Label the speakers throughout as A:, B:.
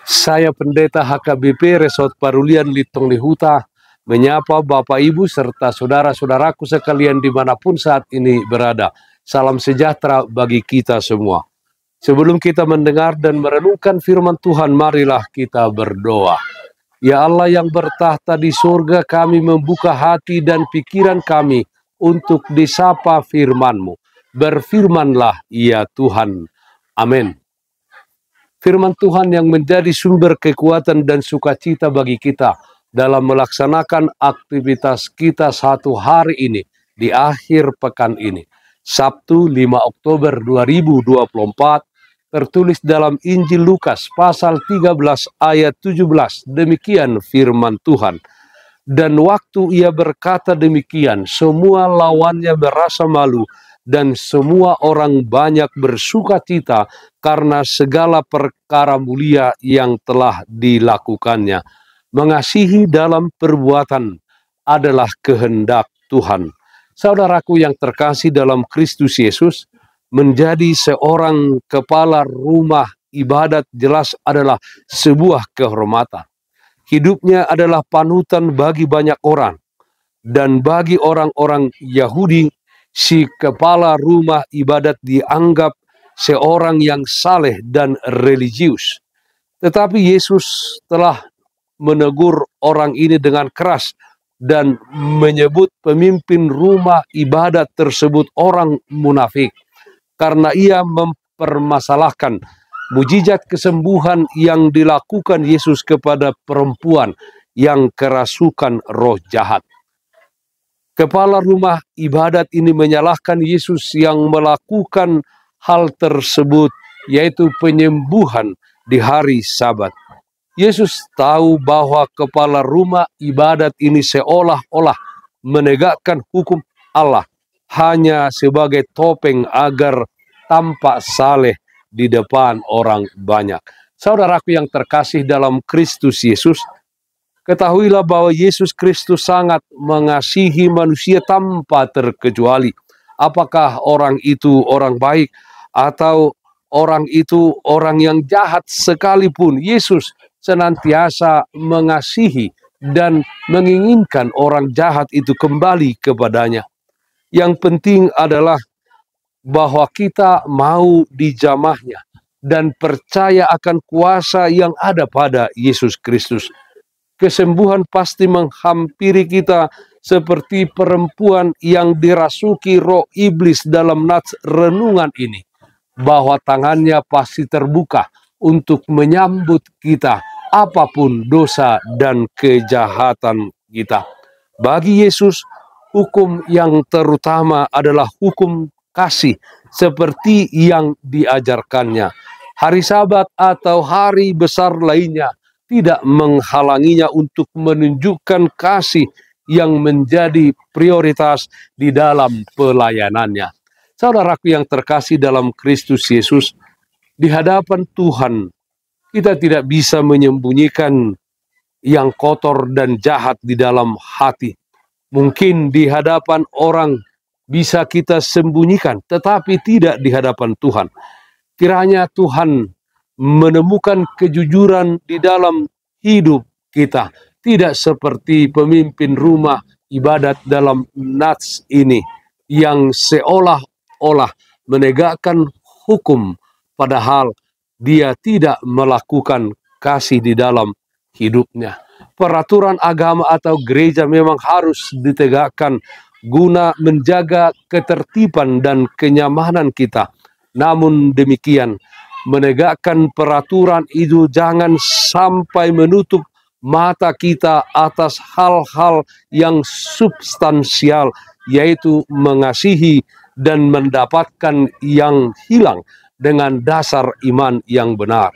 A: Saya Pendeta HKBP Resort Parulian Litong Lihuta menyapa Bapak Ibu serta saudara-saudaraku sekalian dimanapun saat ini berada. Salam sejahtera bagi kita semua. Sebelum kita mendengar dan merenungkan firman Tuhan, marilah kita berdoa. Ya Allah yang bertahta di surga, kami membuka hati dan pikiran kami untuk disapa firman-Mu. Berfirmanlah ya Tuhan. Amin. Firman Tuhan yang menjadi sumber kekuatan dan sukacita bagi kita dalam melaksanakan aktivitas kita satu hari ini di akhir pekan ini. Sabtu 5 Oktober 2024 tertulis dalam Injil Lukas pasal 13 ayat 17. Demikian firman Tuhan. Dan waktu ia berkata demikian, semua lawannya merasa malu dan semua orang banyak bersukacita karena segala perkara mulia yang telah dilakukannya. Mengasihi dalam perbuatan adalah kehendak Tuhan. Saudaraku yang terkasih dalam Kristus Yesus, menjadi seorang kepala rumah ibadat jelas adalah sebuah kehormatan. Hidupnya adalah panutan bagi banyak orang. Dan bagi orang-orang Yahudi, si kepala rumah ibadat dianggap seorang yang saleh dan religius. Tetapi Yesus telah menegur orang ini dengan keras dan menyebut pemimpin rumah ibadat tersebut orang munafik. Karena ia mempermasalahkan mujizat kesembuhan yang dilakukan Yesus kepada perempuan yang kerasukan roh jahat. Kepala rumah ibadat ini menyalahkan Yesus yang melakukan hal tersebut, yaitu penyembuhan di hari Sabat. Yesus tahu bahwa kepala rumah ibadat ini seolah-olah menegakkan hukum Allah hanya sebagai topeng agar tampak saleh di depan orang banyak. Saudaraku yang terkasih dalam Kristus Yesus, ketahuilah bahwa Yesus Kristus sangat mengasihi manusia tanpa terkecuali. Apakah orang itu orang baik atau orang itu orang yang jahat sekalipun, Yesus senantiasa mengasihi dan menginginkan orang jahat itu kembali kepadanya. Yang penting adalah bahwa kita mau dijamahnya dan percaya akan kuasa yang ada pada Yesus Kristus. Kesembuhan pasti menghampiri kita seperti perempuan yang dirasuki roh iblis dalam nats renungan ini. Bahwa tangannya pasti terbuka untuk menyambut kita apapun dosa dan kejahatan kita. Bagi Yesus, hukum yang terutama adalah hukum kasih seperti yang diajarkannya. Hari Sabat atau hari besar lainnya tidak menghalanginya untuk menunjukkan kasih yang menjadi prioritas di dalam pelayanannya. Saudaraku yang terkasih dalam Kristus Yesus, di hadapan Tuhan kita tidak bisa menyembunyikan yang kotor dan jahat di dalam hati. Mungkin di hadapan orang bisa kita sembunyikan, tetapi tidak di hadapan Tuhan. Kiranya Tuhan menemukan kejujuran di dalam hidup kita. Tidak seperti pemimpin rumah ibadat dalam nats ini yang seolah-olah menegakkan hukum padahal dia tidak melakukan kasih di dalam hidupnya. Peraturan agama atau gereja memang harus ditegakkan guna menjaga ketertiban dan kenyamanan kita. Namun demikian, menegakkan peraturan itu jangan sampai menutup mata kita atas hal-hal yang substansial, yaitu mengasihi dan mendapatkan yang hilang dengan dasar iman yang benar.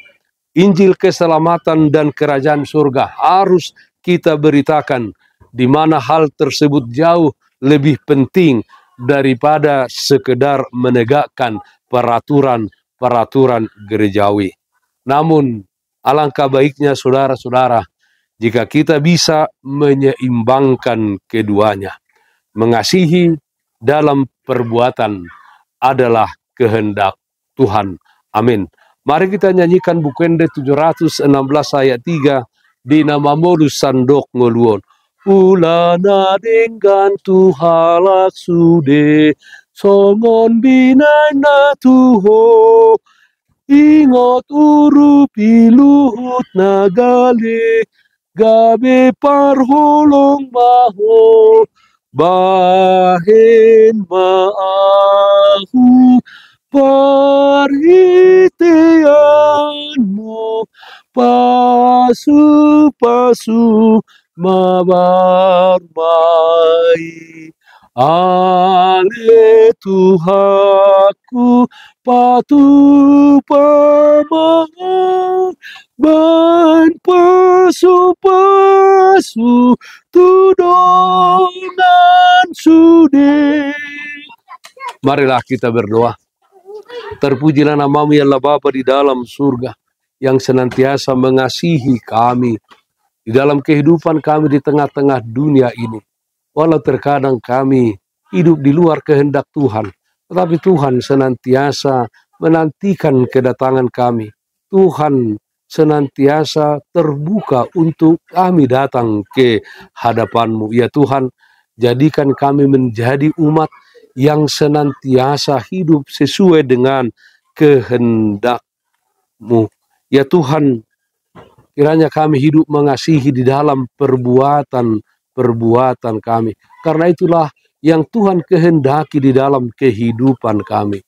A: Injil keselamatan dan kerajaan surga harus kita beritakan, di mana hal tersebut jauh lebih penting daripada sekedar menegakkan peraturan gerejawi. Namun alangkah baiknya saudara-saudara jika kita bisa menyeimbangkan keduanya. Mengasihi dalam perbuatan adalah kehendak Tuhan. Amin. Mari kita nyanyikan Bukende 716 ayat 3 di nama modus sandok ngoluon. Ulana dengan tuhalak sude songon binai na tuho ingot urupi luhut nagale gabe parholong maho bahen maahu parhiteanmu pasu-pasu mabarmai ale Tuhanku patu pamahal ban pasu-pasu tudongan sude. Marilah kita berdoa. Terpujilah namamu ya Allah Bapa di dalam surga, yang senantiasa mengasihi kami di dalam kehidupan kami di tengah-tengah dunia ini. Walau terkadang kami hidup di luar kehendak Tuhan, tetapi Tuhan senantiasa menantikan kedatangan kami. Tuhan senantiasa terbuka untuk kami datang ke hadapan-Mu. Ya Tuhan, jadikan kami menjadi umat yang senantiasa hidup sesuai dengan kehendak-Mu. Ya Tuhan, kiranya kami hidup mengasihi di dalam perbuatan kami. Karena itulah yang Tuhan kehendaki di dalam kehidupan kami.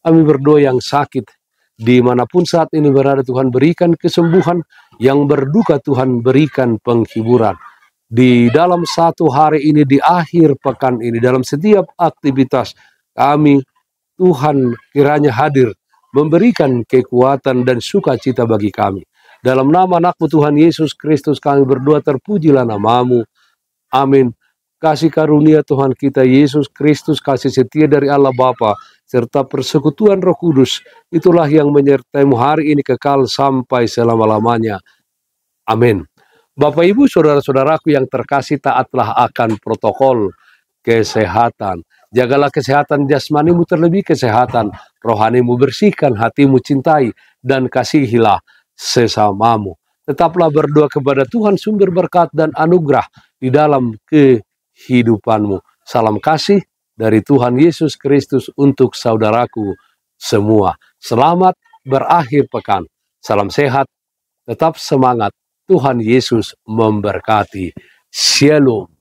A: Kami berdoa yang sakit, dimanapun saat ini berada, Tuhan berikan kesembuhan, yang berduka Tuhan berikan penghiburan. Di dalam satu hari ini, di akhir pekan ini, dalam setiap aktivitas kami, Tuhan kiranya hadir, memberikan kekuatan dan sukacita bagi kami. Dalam nama anak-Mu Tuhan Yesus Kristus kami berdoa, terpujilah namamu. Amin. Kasih karunia Tuhan kita Yesus Kristus, kasih setia dari Allah Bapa, serta persekutuan Roh Kudus, itulah yang menyertai-Mu hari ini kekal sampai selama-lamanya. Amin. Bapak Ibu saudara-saudaraku yang terkasih, taatlah akan protokol kesehatan. Jagalah kesehatan jasmanimu, terlebih kesehatan rohanimu, bersihkan hatimu, cintai dan kasihilah sesamamu. Tetaplah berdoa kepada Tuhan sumber berkat dan anugerah di dalam kehidupanmu. Salam kasih dari Tuhan Yesus Kristus untuk saudaraku semua. Selamat berakhir pekan. Salam sehat, tetap semangat. Tuhan Yesus memberkati. Shalom.